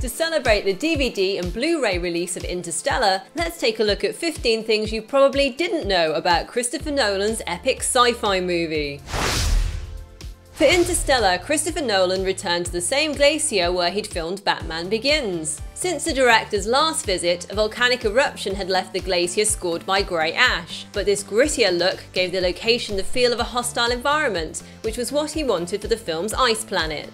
To celebrate the DVD and Blu-ray release of Interstellar, let's take a look at 15 things you probably didn't know about Christopher Nolan's epic sci-fi movie. For Interstellar, Christopher Nolan returned to the same glacier where he'd filmed Batman Begins. Since the director's last visit, a volcanic eruption had left the glacier scored by grey ash, but this grittier look gave the location the feel of a hostile environment, which was what he wanted for the film's ice planet.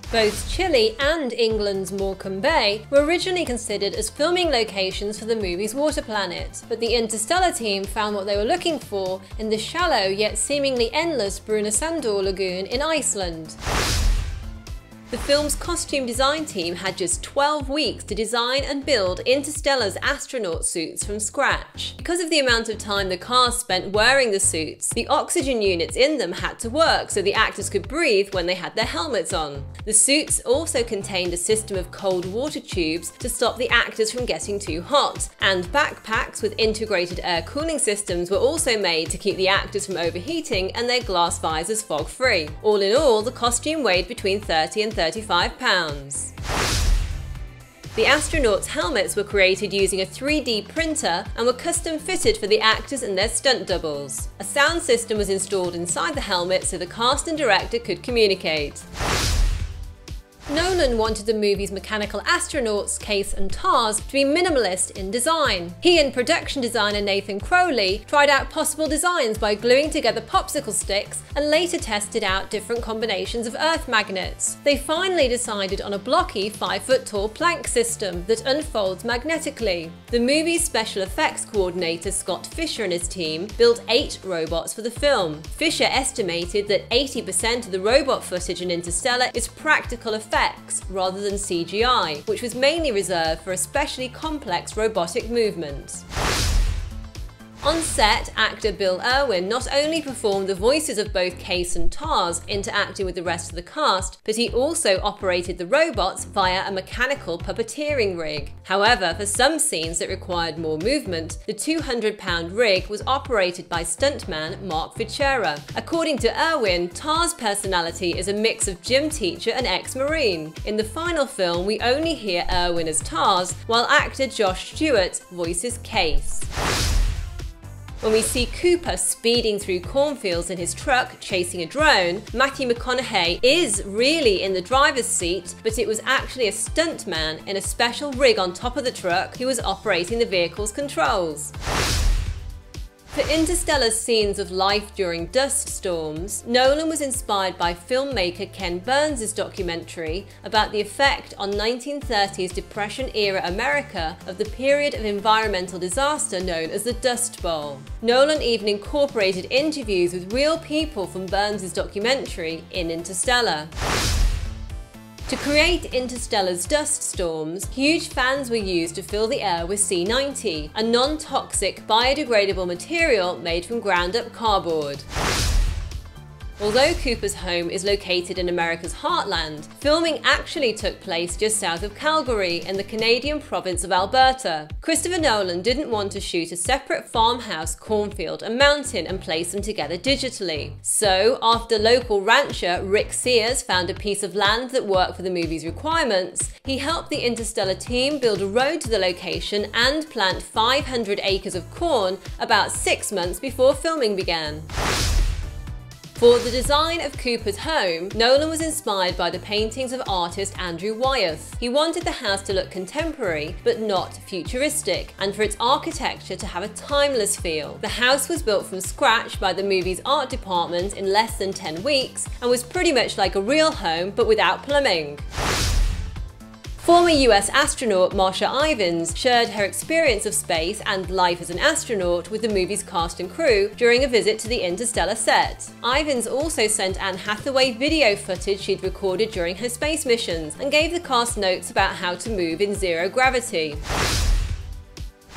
Both Chile and England's Morecambe Bay were originally considered as filming locations for the movie's water planet, but the Interstellar team found what they were looking for in the shallow yet seemingly endless Brunasandor lagoon in Iceland. The film's costume design team had just 12 weeks to design and build Interstellar's astronaut suits from scratch. Because of the amount of time the cast spent wearing the suits, the oxygen units in them had to work so the actors could breathe when they had their helmets on. The suits also contained a system of cold water tubes to stop the actors from getting too hot, and backpacks with integrated air cooling systems were also made to keep the actors from overheating and their glass visors fog-free. All in all, the costume weighed between 30 and 35 pounds. The astronauts' helmets were created using a 3D printer and were custom fitted for the actors and their stunt doubles. A sound system was installed inside the helmet so the cast and director could communicate. Nolan wanted the movie's mechanical astronauts, Case and Tars, to be minimalist in design. He and production designer Nathan Crowley tried out possible designs by gluing together popsicle sticks and later tested out different combinations of earth magnets. They finally decided on a blocky 5-foot-tall plank system that unfolds magnetically. The movie's special effects coordinator Scott Fisher and his team built 8 robots for the film. Fisher estimated that 80% of the robot footage in Interstellar is practical effects rather than CGI, which was mainly reserved for especially complex robotic movements. On set, actor Bill Irwin not only performed the voices of both Case and Tars, interacting with the rest of the cast, but he also operated the robots via a mechanical puppeteering rig. However, for some scenes that required more movement, the 200-pound rig was operated by stuntman Mark Fichera. According to Irwin, Tars' personality is a mix of gym teacher and ex-Marine. In the final film, we only hear Irwin as Tars, while actor Josh Stewart voices Case. When we see Cooper speeding through cornfields in his truck chasing a drone, Matthew McConaughey is really in the driver's seat, but it was actually a stuntman in a special rig on top of the truck who was operating the vehicle's controls. For Interstellar's scenes of life during dust storms, Nolan was inspired by filmmaker Ken Burns' documentary about the effect on 1930s Depression-era America of the period of environmental disaster known as the Dust Bowl. Nolan even incorporated interviews with real people from Burns' documentary in Interstellar. To create Interstellar's dust storms, huge fans were used to fill the air with C90, a non-toxic biodegradable material made from ground-up cardboard. Although Cooper's home is located in America's heartland, filming actually took place just south of Calgary in the Canadian province of Alberta. Christopher Nolan didn't want to shoot a separate farmhouse, cornfield and mountain and place them together digitally. So, after local rancher Rick Sears found a piece of land that worked for the movie's requirements, he helped the Interstellar team build a road to the location and plant 500 acres of corn about 6 months before filming began. For the design of Cooper's home, Nolan was inspired by the paintings of artist Andrew Wyeth. He wanted the house to look contemporary, but not futuristic, and for its architecture to have a timeless feel. The house was built from scratch by the movie's art department in less than 10 weeks, and was pretty much like a real home, but without plumbing. Former US astronaut Marsha Ivins shared her experience of space and life as an astronaut with the movie's cast and crew during a visit to the Interstellar set. Ivins also sent Anne Hathaway video footage she'd recorded during her space missions and gave the cast notes about how to move in zero gravity.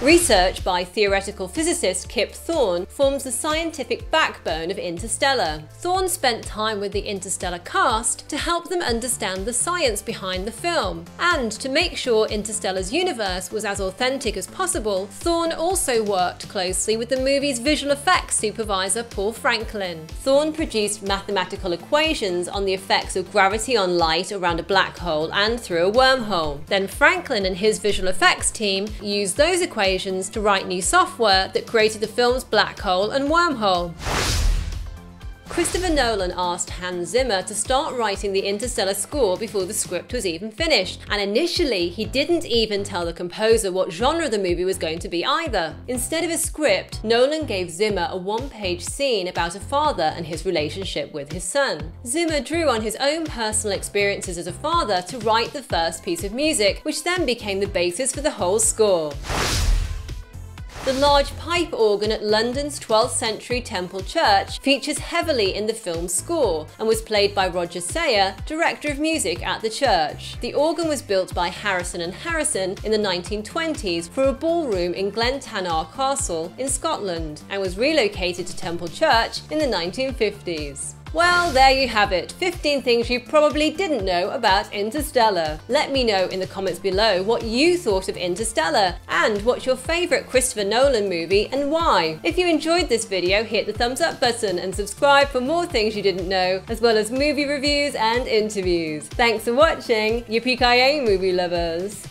Research by theoretical physicist Kip Thorne forms the scientific backbone of Interstellar. Thorne spent time with the Interstellar cast to help them understand the science behind the film, and to make sure Interstellar's universe was as authentic as possible, Thorne also worked closely with the movie's visual effects supervisor Paul Franklin. Thorne produced mathematical equations on the effects of gravity on light around a black hole and through a wormhole. Then Franklin and his visual effects team used those equations to write new software that created the film's black hole and wormhole. Christopher Nolan asked Hans Zimmer to start writing the Interstellar score before the script was even finished, and initially he didn't even tell the composer what genre the movie was going to be either. Instead of a script, Nolan gave Zimmer a one-page scene about a father and his relationship with his son. Zimmer drew on his own personal experiences as a father to write the first piece of music, which then became the basis for the whole score. The large pipe organ at London's 12th century Temple Church features heavily in the film's score and was played by Roger Sayer, director of music at the church. The organ was built by Harrison and Harrison in the 1920s for a ballroom in Glentanagh Castle in Scotland, and was relocated to Temple Church in the 1950s. Well, there you have it, 15 things you probably didn't know about Interstellar. Let me know in the comments below what you thought of Interstellar, and what's your favourite Christopher Nolan movie and why. If you enjoyed this video, hit the thumbs up button and subscribe for more things you didn't know, as well as movie reviews and interviews. Thanks for watching, yippee-ki-yay movie lovers!